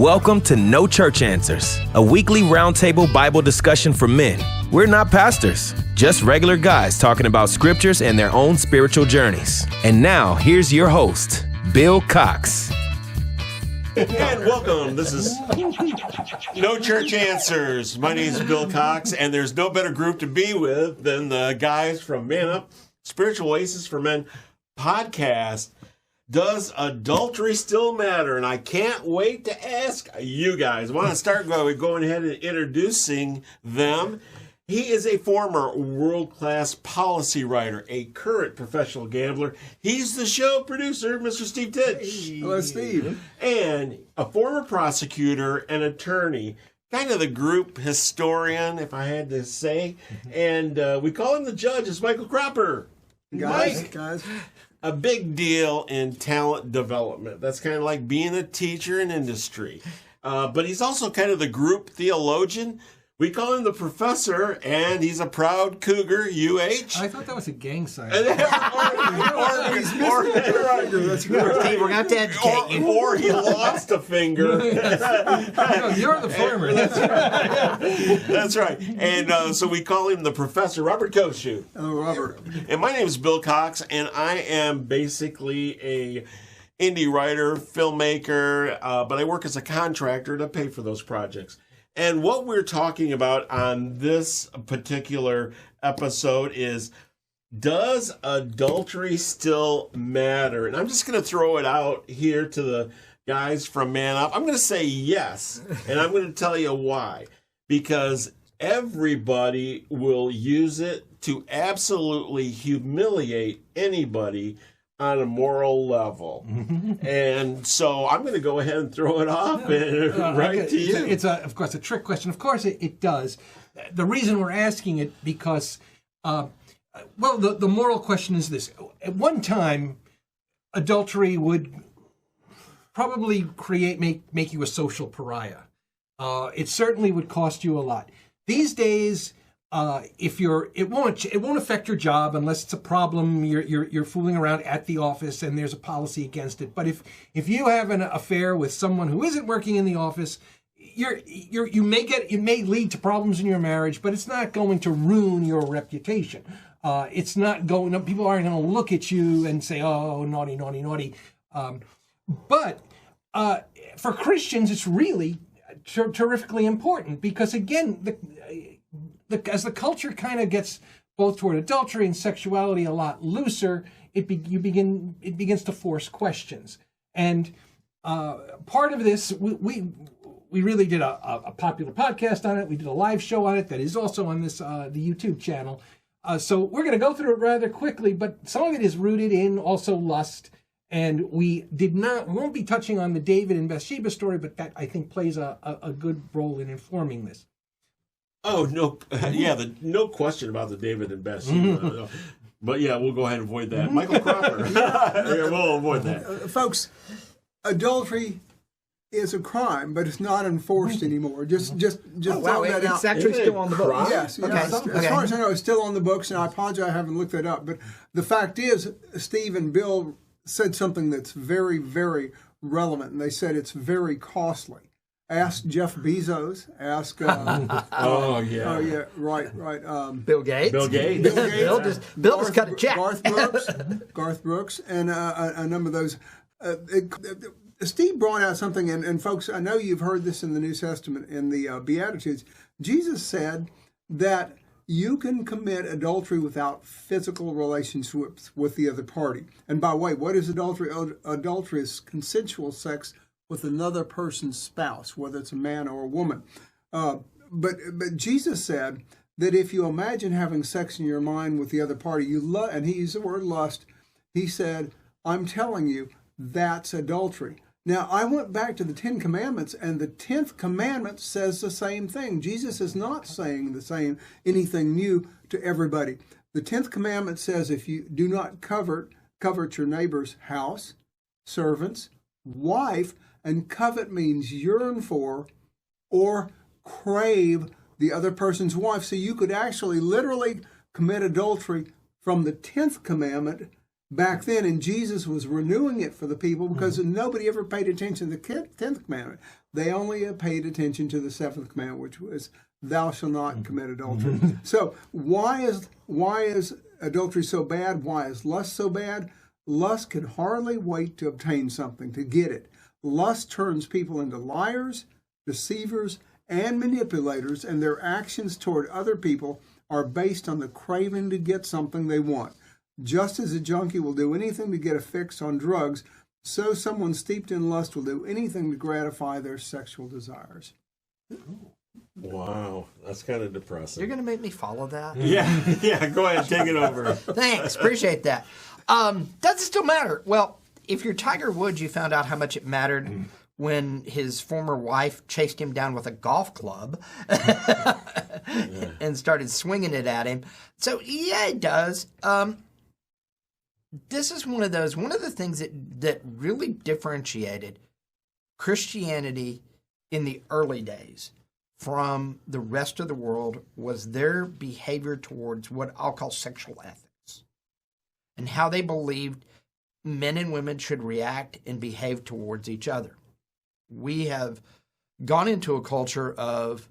Welcome to No Church Answers, a weekly roundtable Bible discussion for men. We're not pastors, just regular guys talking about scriptures and their own spiritual journeys. And now, here's your host, Bill Cox. And welcome. This is No Church Answers. My name is Bill Cox, and there's no better group to be with than the guys from Man Up, Spiritual Oasis for Men podcast. Does adultery still matter? And I can't wait to ask you guys. I want to start going ahead and introducing them. He is a former world-class policy writer, a current professional gambler. He's the show producer, Mr. Steve Titch. Hey. Hello, Steve. And a former prosecutor and attorney, kind of the group historian, if I had to say. And we call him the judge. It's Michael Cropper. Guys. A big deal in talent development. That's kind of like being a teacher in industry. But he's also kind of the group theologian. We call him the professor, and he's a proud cougar, UH. I thought that was a gang sign. Steve, we're going to have to educate you. Or he lost a finger. No, you're the farmer. That's right. That's right. And so we call him the professor, Robert Koshu. Hello, Robert. And my name is Bill Cox, and I am basically a indie writer, filmmaker, but I work as a contractor to pay for those projects. And what we're talking about on this particular episode is, does adultery still matter? And I'm just going to throw it out here to the guys from Man Up. I'm going to say yes, and I'm going to tell you why. Because everybody will use it to absolutely humiliate anybody on a moral level. And so I'm going to go ahead and throw it off right to you. It's, of course, a trick question. Of course, it does. The reason we're asking it because, the moral question is this. At one time, adultery would probably make you a social pariah. It certainly would cost you a lot. These days, it won't affect your job unless it's a problem you're fooling around at the office and there's a policy against it. But if you have an affair with someone who isn't working in the office, it may lead to problems in your marriage, but it's not going to ruin your reputation. People aren't going to look at you and say, "Oh, naughty, naughty, naughty." But for Christians, it's really terrifically important because, again, as the culture kind of gets both toward adultery and sexuality a lot looser, it begins to force questions. And part of this, we really did a popular podcast on it. We did a live show on it that is also on this the YouTube channel. So we're going to go through it rather quickly, but some of it is rooted in also lust. And we won't be touching on the David and Bathsheba story, but that I think plays a good role in informing this. Oh, no. No question about the David and Bathsheba. But yeah, we'll go ahead and avoid that. Michael Cropper. We'll avoid that. Folks, adultery is a crime, but it's not enforced anymore. Just throw that out. It's actually still on the books. Yes. Okay. As far as I know, it's still on the books, and I apologize I haven't looked that up. But the fact is, Steve and Bill said something that's very, very relevant, and they said it's very costly. Ask Jeff Bezos. Ask. Oh yeah, right. Bill Gates. Bill just cut a check. Garth Brooks, and a number of those. Steve brought out something, and folks, I know you've heard this in the New Testament in the Beatitudes. Jesus said that you can commit adultery without physical relationships with the other party. And by the way, what is adultery? Adultery is consensual sex with another person's spouse, whether it's a man or a woman. But Jesus said that if you imagine having sex in your mind with the other party, and he used the word lust, he said, I'm telling you, that's adultery. Now, I went back to the Ten Commandments, and the 10th commandment says the same thing. Jesus is not saying anything new to everybody. The 10th commandment says if you do not covet your neighbor's house, servants, wife, and covet means yearn for or crave the other person's wife. So you could actually literally commit adultery from the 10th commandment back then, and Jesus was renewing it for the people because nobody ever paid attention to the 10th commandment. They only paid attention to the 7th commandment, which was, thou shalt not commit adultery. So why is adultery so bad? Why is lust so bad? Lust can hardly wait to obtain something, to get it. Lust turns people into liars, deceivers, and manipulators, and their actions toward other people are based on the craving to get something they want. Just as a junkie will do anything to get a fix on drugs, so someone steeped in lust will do anything to gratify their sexual desires. Wow, that's kind of depressing. You're going to make me follow that? Yeah, go ahead, take it over. Thanks, appreciate that. Does it still matter? Well, if you're Tiger Woods, you found out how much it mattered when his former wife chased him down with a golf club and started swinging it at him. So, yeah, it does. This is one of the things that really differentiated Christianity in the early days from the rest of the world was their behavior towards what I'll call sexual ethics and how they believed men and women should react and behave towards each other. We have gone into a culture of,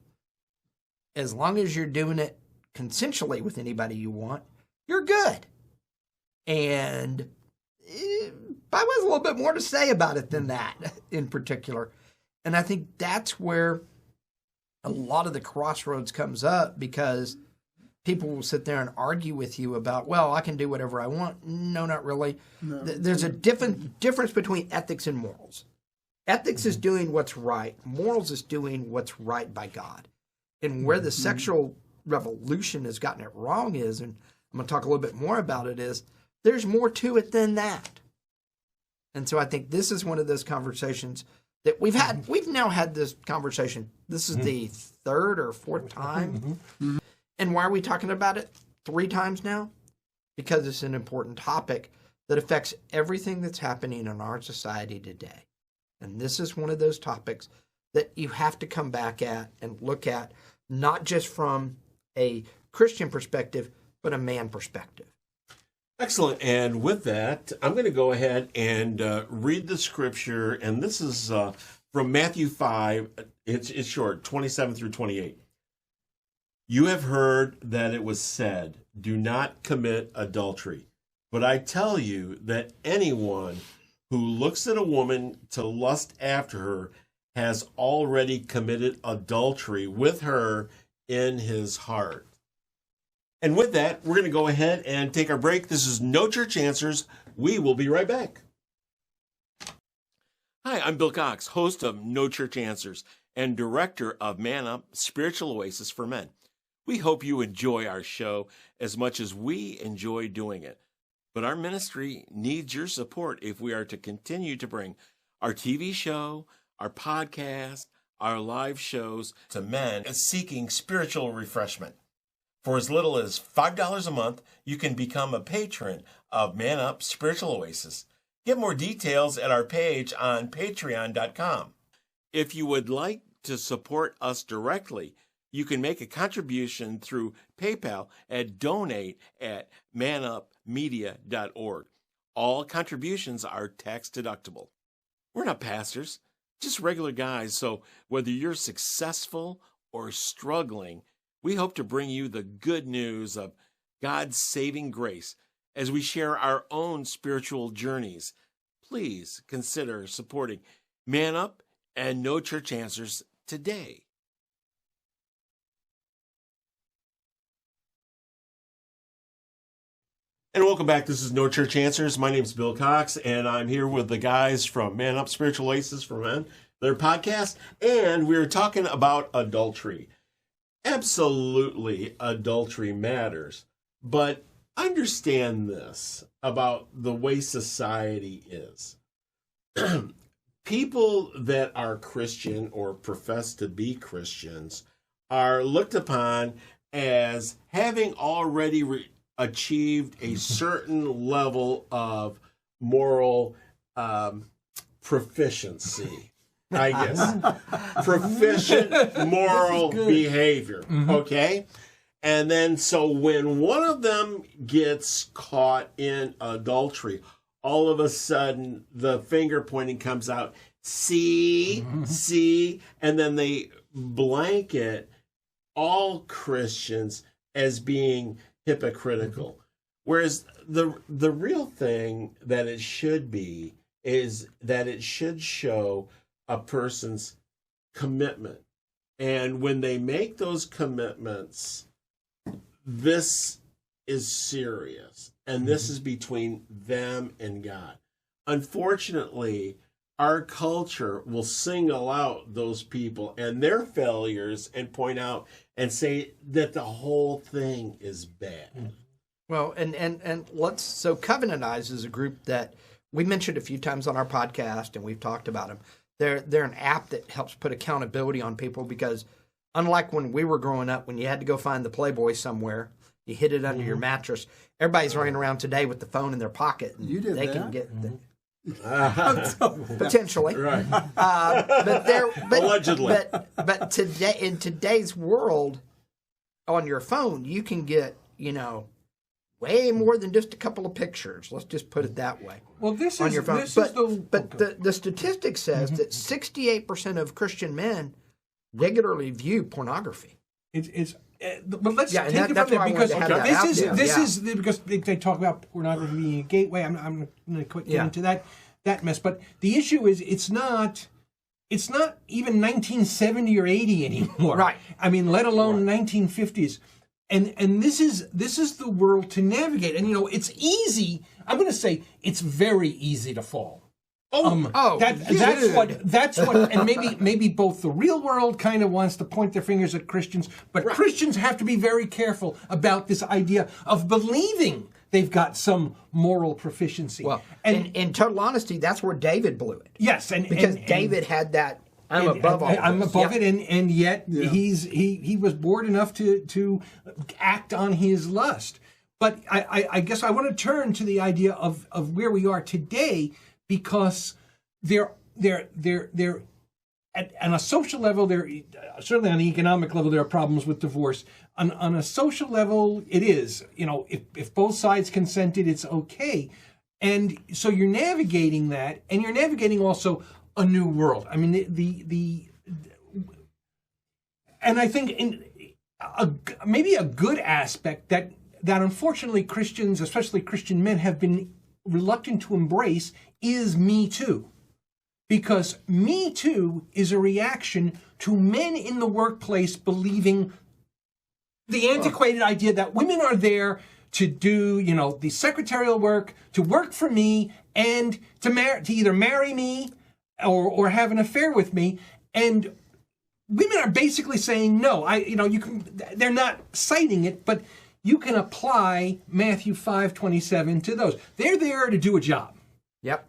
as long as you're doing it consensually with anybody you want, you're good. And Bible has a little bit more to say about it than that in particular. And I think that's where a lot of the crossroads comes up, because people will sit there and argue with you about, well, I can do whatever I want. No, not really. No. There's a difference between ethics and morals. Ethics is doing what's right. Morals is doing what's right by God. And where the sexual revolution has gotten it wrong is, and I'm going to talk a little bit more about it, is there's more to it than that. And so I think this is one of those conversations that we've had. We've now had this conversation. This is the third or fourth time. And why are we talking about it 3 times now? Because it's an important topic that affects everything that's happening in our society today. And this is one of those topics that you have to come back at and look at, not just from a Christian perspective, but a man perspective. Excellent. And with that, I'm going to go ahead and read the scripture. And this is from Matthew 5. It's short, 27 through 28. You have heard that it was said, do not commit adultery. But I tell you that anyone who looks at a woman to lust after her has already committed adultery with her in his heart. And with that, we're going to go ahead and take our break. This is No Church Answers. We will be right back. Hi, I'm Bill Cox, host of No Church Answers and director of Man Up, Spiritual Oasis for Men. We hope you enjoy our show as much as we enjoy doing it. But our ministry needs your support if we are to continue to bring our TV show, our podcast, our live shows to men seeking spiritual refreshment. For as little as $5 a month, you can become a patron of Man Up Spiritual Oasis. Get more details at our page on patreon.com. If you would like to support us directly, you can make a contribution through PayPal at donate@manupmedia.org. All contributions are tax deductible. We're not pastors, just regular guys, so whether you're successful or struggling, we hope to bring you the good news of God's saving grace as we share our own spiritual journeys. Please consider supporting Man Up and No Church Answers today. And welcome back. This is No Church Answers. My name is Bill Cox, and I'm here with the guys from Man Up Spiritual Oasis for Men, their podcast, and we're talking about adultery. Absolutely, adultery matters, but understand this about the way society is. People that are Christian or profess to be Christians are looked upon as having already achieved a certain level of moral proficiency, I guess. Proficient moral behavior, okay? And then, so when one of them gets caught in adultery, all of a sudden the finger pointing comes out, see, and then they blanket all Christians as being hypocritical. Whereas the real thing that it should be is that it should show a person's commitment. And when they make those commitments, this is serious. And this is between them and God. Unfortunately, our culture will single out those people and their failures and point out and say that the whole thing is bad. Well, and let's, so Covenant Eyes is a group that we mentioned a few times on our podcast, and we've talked about them. They're an app that helps put accountability on people, because unlike when we were growing up, when you had to go find the Playboy somewhere, you hid it under your mattress. Everybody's running around today with the phone in their pocket. And You did they that? can get potentially, Right. but Allegedly. But today, in today's world, on your phone, you can get way more than just a couple of pictures. Let's just put it that way. Well, this on is your phone. this but is the but the statistic says that 68% of Christian men regularly view pornography. it's. But let's Yeah, and take it that's from there, why I because wanted to have that out there. this Yeah. is because they talk about pornography being a gateway. I'm going to quit getting into that mess. But the issue is, it's not even 1970 or 80 anymore. Right. I mean, let alone 1950s. And this is the world to navigate. And it's easy. I'm going to say it's very easy to fall. That's what, and maybe both the real world kind of wants to point their fingers at Christians, but Christians have to be very careful about this idea of believing they've got some moral proficiency. Well, and in total honesty, that's where David blew it. Yes, because David had that. I'm above all. I'm above it, and yet he was bored enough to act on his lust. But I guess I want to turn to the idea of where we are today, because they're on a social level, certainly on the economic level, there are problems with divorce. On a social level, it is, if both sides consented, it's okay. And so you're navigating that, and you're navigating also a new world. I mean, and I think maybe a good aspect that unfortunately Christians, especially Christian men, have been reluctant to embrace is Me Too. Because Me Too is a reaction to men in the workplace believing the antiquated idea that women are there to do, the secretarial work, to work for me, and to either marry me or have an affair with me. And women are basically saying, no, they're not citing it, but you can apply Matthew 5:27 to those. They're there to do a job. Yep.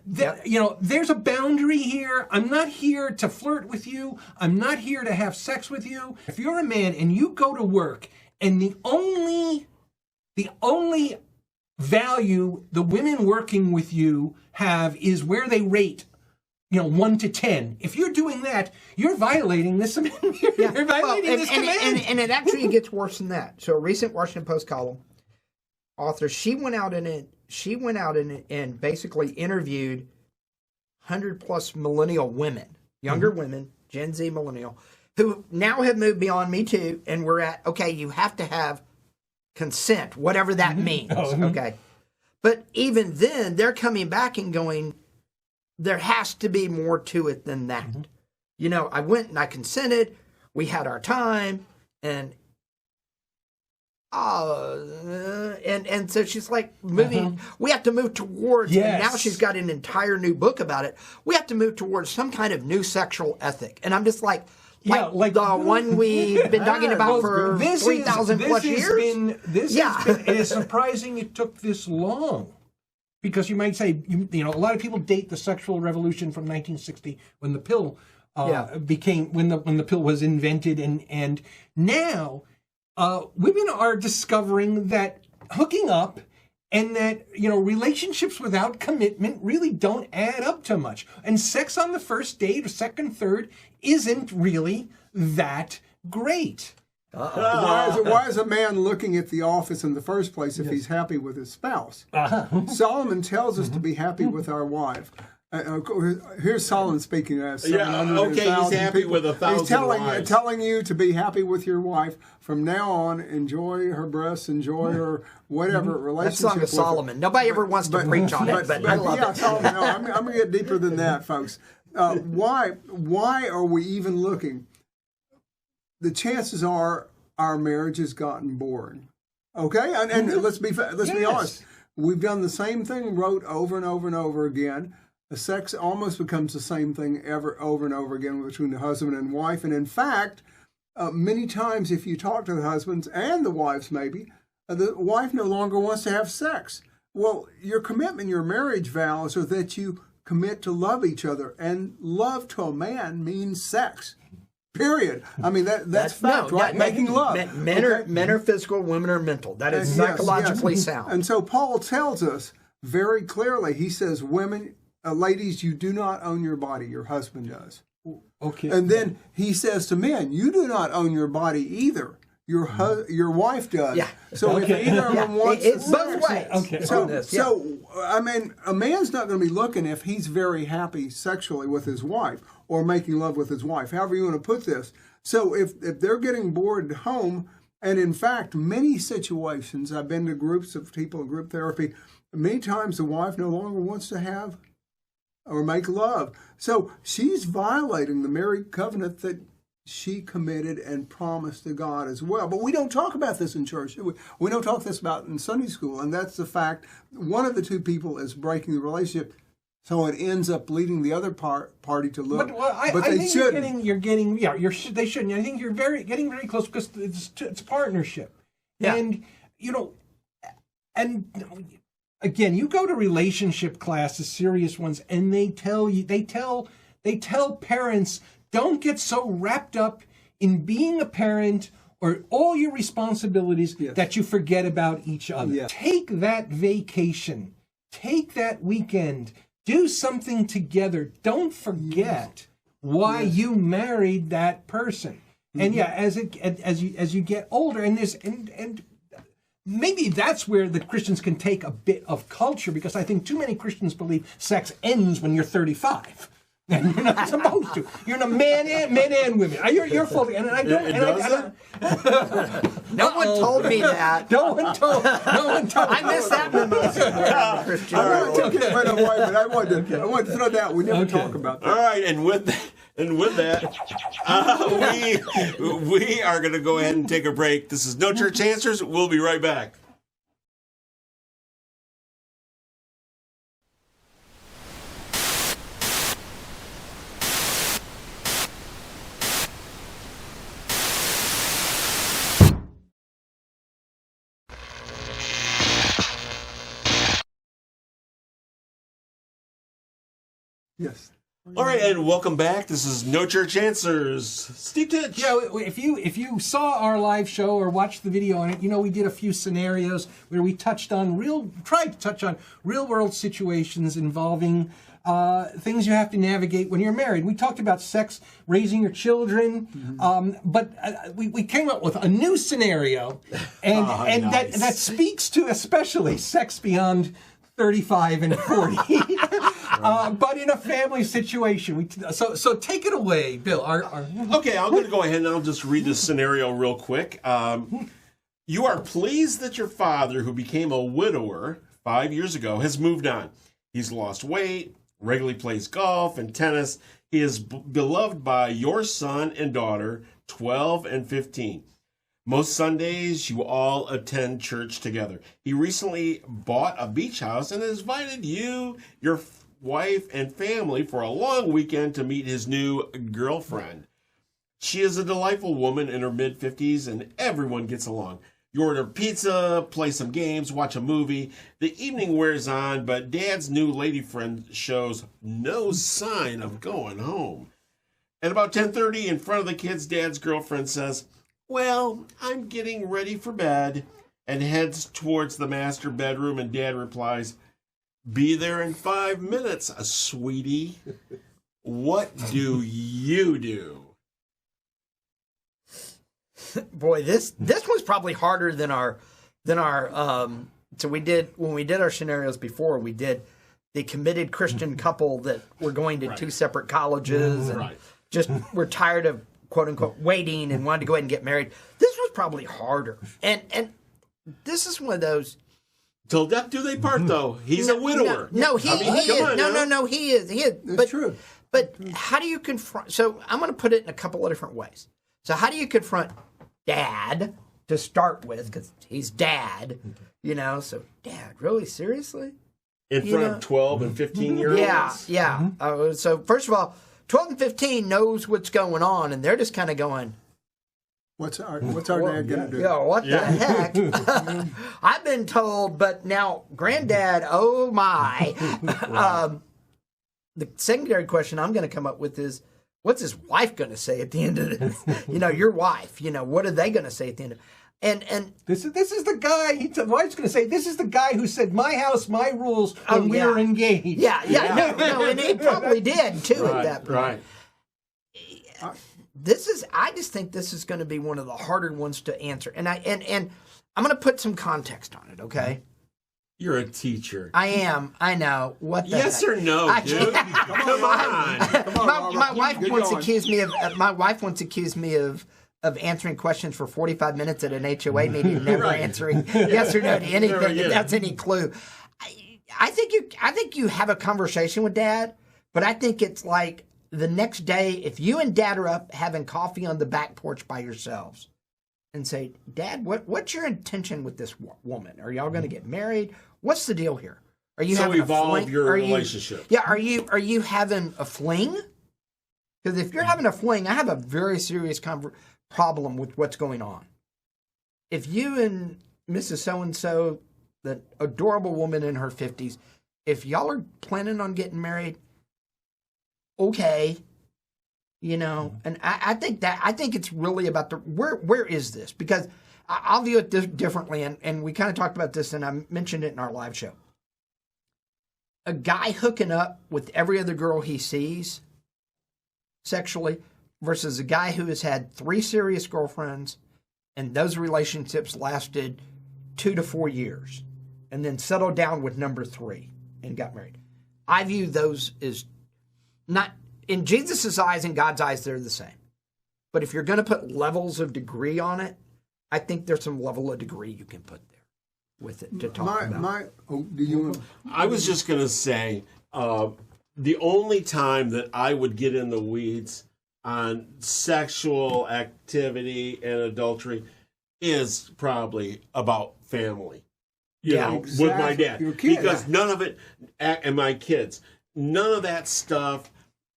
There's a boundary here. I'm not here to flirt with you. I'm not here to have sex with you. If you're a man and you go to work, and the only value the women working with you have is where they rate 1 to 10. If you're doing that, you're violating this. You're violating this command. And it actually gets worse than that. So a recent Washington Post column author, she went out and basically interviewed 100+ millennial women, younger women, Gen Z millennial, who now have moved beyond Me Too, and we're at, okay, you have to have consent, whatever that means. Okay. But even then, they're coming back and going, there has to be more to it than that. I went and I consented. We had our time, and so she's like moving. We have to move towards. Yes. And now she's got an entire new book about it. We have to move towards some kind of new sexual ethic, and I'm just like the one we've been talking about for 3,000 plus years. It is surprising it took this long. Because you might say, a lot of people date the sexual revolution from 1960 when the pill when the pill was invented, and now women are discovering that hooking up and that relationships without commitment really don't add up to much, and sex on the first date or second, third isn't really that great. Why is a man looking at the office in the first place if he's happy with his spouse? Solomon tells us to be happy with our wife. Here's Solomon speaking as 700,000 he's happy people. with 1,000 He's wives. telling you to be happy with your wife. From now on, enjoy her breasts, enjoy her whatever relationship. That song of Solomon. Nobody ever wants to preach on it, but I love it. Solomon, no, I'm going to get deeper than that, folks. Why are we even looking? The chances are our marriage has gotten boring. Okay, and let's be honest. We've done the same thing, wrote over and over and over again. The sex almost becomes the same thing over and over again between the husband and wife. And in fact, many times if you talk to the husbands and the wives maybe, the wife no longer wants to have sex. Well, your commitment, your marriage vows are that you commit to love each other. And love to a man means sex. Period. I mean, that's fact, right? Making love. Men are physical, women are mental. That is psychologically sound. And so Paul tells us very clearly, he says, women, ladies, you do not own your body, your husband does. Okay. And then he says to men, you do not own your body either. Your wife does. Yeah. So if either of them wants it's the both sex, ways. Okay. So I mean, a man's not going to be looking if he's very happy sexually with his wife or making love with his wife, however you want to put this. So if they're getting bored at home, and in fact, many situations, I've been to groups of people in group therapy, many times the wife no longer wants to have or make love. So she's violating the married covenant that she committed and promised to God as well. But we don't talk about this in church. We don't talk this about in Sunday school. And that's the fact. One of the two people is breaking the relationship, so it ends up leading the other party to look. But they shouldn't. They shouldn't. I think you're getting very close because it's a partnership. Yeah. And, again, you go to relationship classes, serious ones, and they tell parents, don't get so wrapped up in being a parent or all your responsibilities that you forget about each other. Yeah. Take that vacation. Take that weekend. Do something together. Don't forget why you married that person. And as you get older, and maybe that's where the Christians can take a bit of culture, because I think too many Christians believe sex ends when you're 35. And you're not supposed to. You're a men and women. You're faulty, and I don't. No one told me that. No one told. I missed that memo somewhere on the Christian. I took it right away, but I wanted to throw that. We never talk about that. All right, and with that, we are going to go ahead and take a break. This is No Church Answers. We'll be right back. Yes. All right, and welcome back. This is No Church Answers. Steve Titch. Yeah, if you saw our live show or watched the video on it, we did a few scenarios where we tried to touch on real world situations involving things you have to navigate when you're married. We talked about sex, raising your children, but we came up with a new scenario, and nice. that speaks to especially sex beyond 35 and 40, but in a family situation. So take it away, Bill. Okay, I'm going to go ahead and I'll just read this scenario real quick. You are pleased that your father, who became a widower 5 years ago, has moved on. He's lost weight, regularly plays golf and tennis. He is beloved by your son and daughter, 12 and 15. Most Sundays, you all attend church together. He recently bought a beach house and has invited you, your wife, and family for a long weekend to meet his new girlfriend. She is a delightful woman in her mid-50s, and everyone gets along. You order pizza, play some games, watch a movie. The evening wears on, but Dad's new lady friend shows no sign of going home. At about 10:30, in front of the kids, Dad's girlfriend says, "Well, I'm getting ready for bed," and heads towards the master bedroom, and Dad replies, "Be there in 5 minutes, sweetie." What do you do? Boy, this one's probably harder than our so we did when we did our scenarios before, we did the committed Christian couple that were going to two separate colleges and just were tired of quote unquote waiting and wanted to go ahead and get married. This was probably harder. And this is one of those. Till death do they part, though. He's a widower. He is. That's true. But how do you confront? So I'm going to put it in a couple of different ways. So how do you confront Dad to start with? Because he's Dad, So Dad, really, seriously? In front of 12 and 15-year-olds? Yeah. So first of all, 12 and 15 knows what's going on, and they're just kind of going, What's our dad going to do? Yo, what the heck? I've been told, but now, Granddad, oh my. The secondary question I'm going to come up with is, what's his wife going to say at the end of this? Your wife, what are they going to say at the end of it? And this is the guy. The wife's going to say, "This is the guy who said my house, my rules when we were engaged." Yeah, no, and he probably did too at that point. Right. I just think this is going to be one of the harder ones to answer, and I'm going to put some context on it. Okay. You're a teacher. I am. I know. What the Yes heck? or no, dude? Come on. My wife once accused me of answering questions for 45 minutes at an HOA meeting, never answering yes or no to anything. If that's any clue. I think you have a conversation with Dad, but I think it's like the next day if you and Dad are up having coffee on the back porch by yourselves, and say, Dad, what's your intention with this woman? Are y'all going to get married? What's the deal here? Are you having evolve a fling? your relationship? Yeah. Are you having a fling? Because if you're having a fling, I have a very serious problem with what's going on. If you and Mrs. So-and-so, the adorable woman in her 50s, if y'all are planning on getting married, okay. And I think it's really about where is this? Because I'll view it differently, and we kind of talked about this, and I mentioned it in our live show. A guy hooking up with every other girl he sees sexually versus a guy who has had 3 serious girlfriends, and those relationships lasted 2 to 4 years, and then settled down with number 3 and got married. I view those as not... In Jesus' eyes and God's eyes, they're the same. But if you're going to put levels of degree on it, I think there's some level of degree you can put there with it to talk about. I was just going to say, the only time that I would get in the weeds on sexual activity and adultery is probably about family. With my dad. Because none of it, and my kids, none of that stuff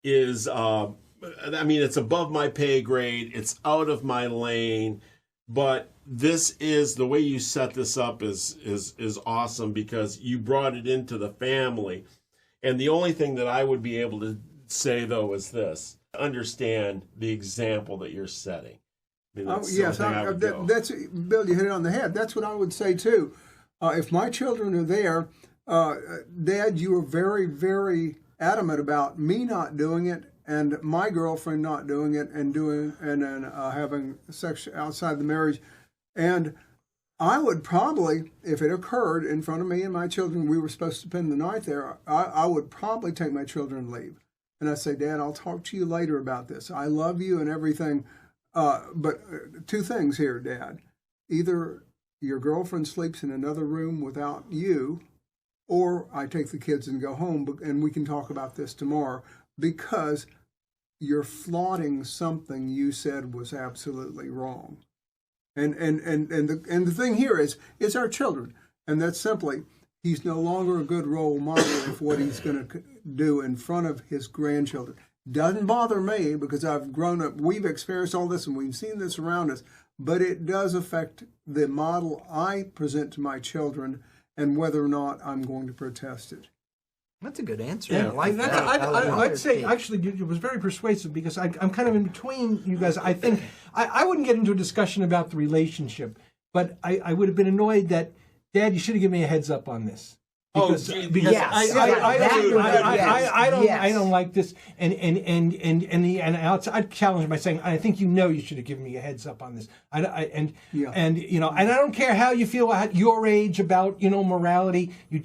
is it's above my pay grade, it's out of my lane, but this is the way you set this up is awesome because you brought it into the family. And the only thing that I would be able to say though is this: understand the example that you're setting. That's Bill, you hit it on the head. That's what I would say too. If my children are there, Dad, you were very, very adamant about me not doing it and my girlfriend not doing it and having sex outside the marriage. And I would probably, if it occurred in front of me and my children, we were supposed to spend the night there, I would probably take my children and leave. And I'd say, Dad, I'll talk to you later about this. I love you and everything. But 2 things here, Dad. Either your girlfriend sleeps in another room without you, or I take the kids and go home, and we can talk about this tomorrow, because you're flaunting something you said was absolutely wrong. And the thing here is, it's our children, and that's simply, he's no longer a good role model of what he's going to do in front of his grandchildren. Doesn't bother me because I've grown up, we've experienced all this, and we've seen this around us, but it does affect the model I present to my children and whether or not I'm going to protest it. That's a good answer. Yeah, I like that. I'd say, actually, it was very persuasive because I'm kind of in between you guys. I think I wouldn't get into a discussion about the relationship, but I would have been annoyed that, Dad, you should have given me a heads up on this. Because yes. I don't like this, and I'd challenge by saying I think you should have given me a heads up on this. And I don't care how you feel at your age about morality. You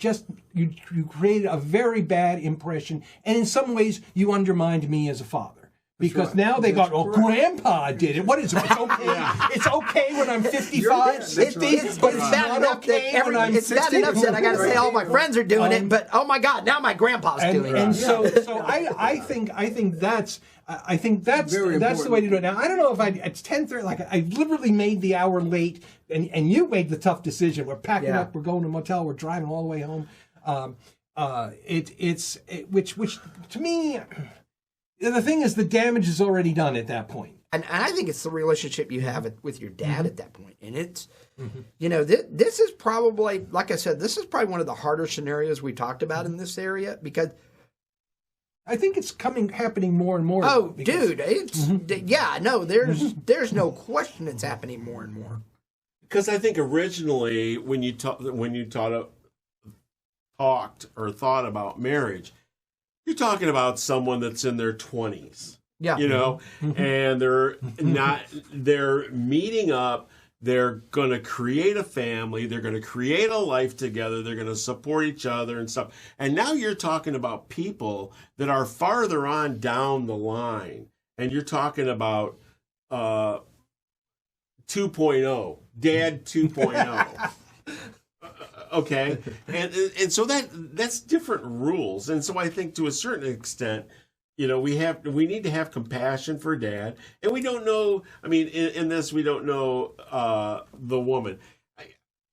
created a very bad impression, and in some ways you undermined me as a father. Because now they got, Grandpa did it. What is it? It's okay. It's okay when I'm 55, 60, but it's not okay when I'm 60. It's bad enough that I got to say all my friends are doing it, but oh my God, now my grandpa's doing it. And so I think that's the way to do it. Now I don't know if it's 10:30. Like I literally made the hour late, and you made the tough decision. We're packing up. We're going to a motel. We're driving all the way home. Which to me. The thing is, the damage is already done at that point. And I think it's the relationship you have with your dad at that point. And it's, this is probably, like I said, this is probably one of the harder scenarios we talked about in this area because. I think it's happening more and more. Oh, dude, it's, there's no question it's happening more and more. Because I think originally when you thought about marriage, you're talking about someone that's in their 20s, and they're meeting up. They're going to create a family. They're going to create a life together. They're going to support each other and stuff. And now you're talking about people that are farther on down the line. And you're talking about 2.0, Dad 2.0. Okay, and so that's different rules, and so I think to a certain extent, we need to have compassion for Dad, and we don't know. I mean, in this, we don't know the woman.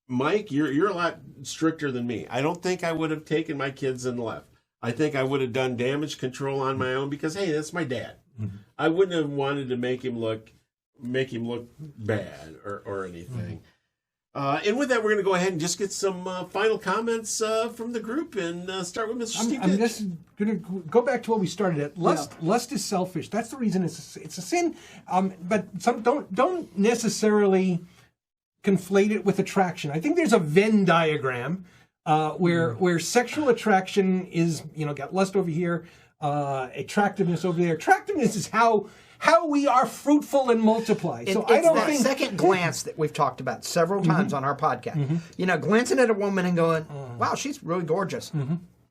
Mike, you're a lot stricter than me. I don't think I would have taken my kids and left. I think I would have done damage control on my own because hey, that's my dad. Mm-hmm. I wouldn't have wanted to make him look bad or anything. Mm-hmm. And with that, we're going to go ahead and just get some final comments from the group and start with Mr. Steve. I'm just going to go back to what we started at. Lust is selfish. That's the reason it's a sin. But some don't necessarily conflate it with attraction. I think there's a Venn diagram where sexual attraction is got lust over here, attractiveness over there. Attractiveness is how we are fruitful and multiply. So I don't think second glance that we've talked about several times on our podcast. Glancing at a woman and going, "Wow, she's really gorgeous,"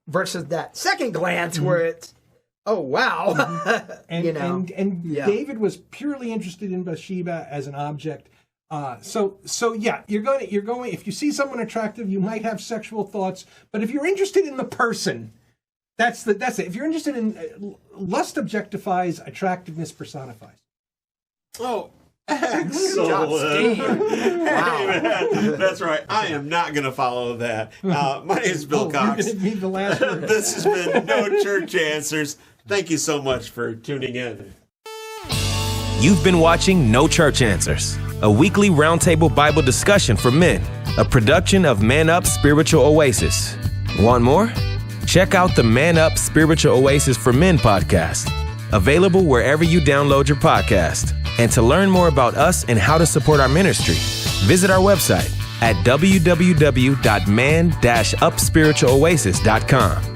versus that second glance where it's, "Oh wow," and David was purely interested in Bathsheba as an object. So you're going. If you see someone attractive, you might have sexual thoughts, but if you're interested in the person. That's it. If you're interested in lust, objectifies, attractiveness personifies. Oh, excellent! Wow, that's right. I am not going to follow that. My name is Bill Cox. You're going to be the last word. This has been No Church Answers. Thank you so much for tuning in. You've been watching No Church Answers, a weekly roundtable Bible discussion for men, a production of Man Up Spiritual Oasis. Want more? Check out the Man Up Spiritual Oasis for Men podcast, available wherever you download your podcast. And to learn more about us and how to support our ministry, visit our website at www.man-upspiritualoasis.com.